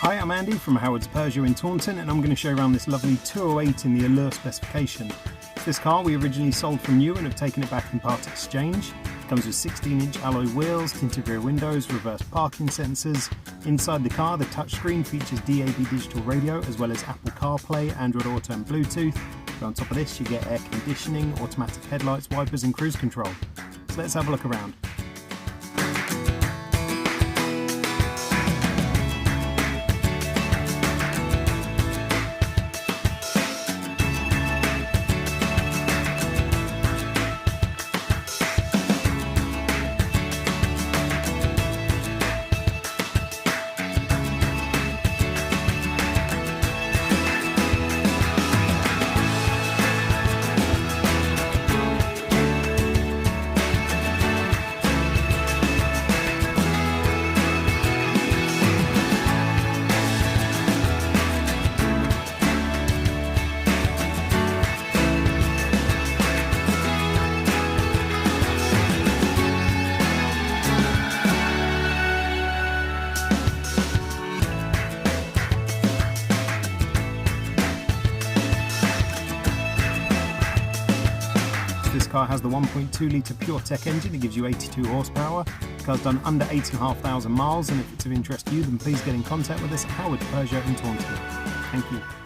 Hi, I'm Andy from Howard's Peugeot in Taunton, and I'm going to show you around this lovely 208 in the Allure specification. This car we originally sold from new and have taken it back in part exchange. It comes with 16-inch alloy wheels, tinted rear windows, reverse parking sensors. Inside the car, the touchscreen features DAB digital radio as well as Apple CarPlay, Android Auto and Bluetooth. But on top of this you get air conditioning, automatic headlights, wipers and cruise control. So let's have a look around. This car has the 1.2 litre PureTech engine that gives you 82 horsepower. The car's done under 8,500 miles, and if it's of interest to you, then please get in contact with us at Howard's Peugeot in Taunton. Thank you.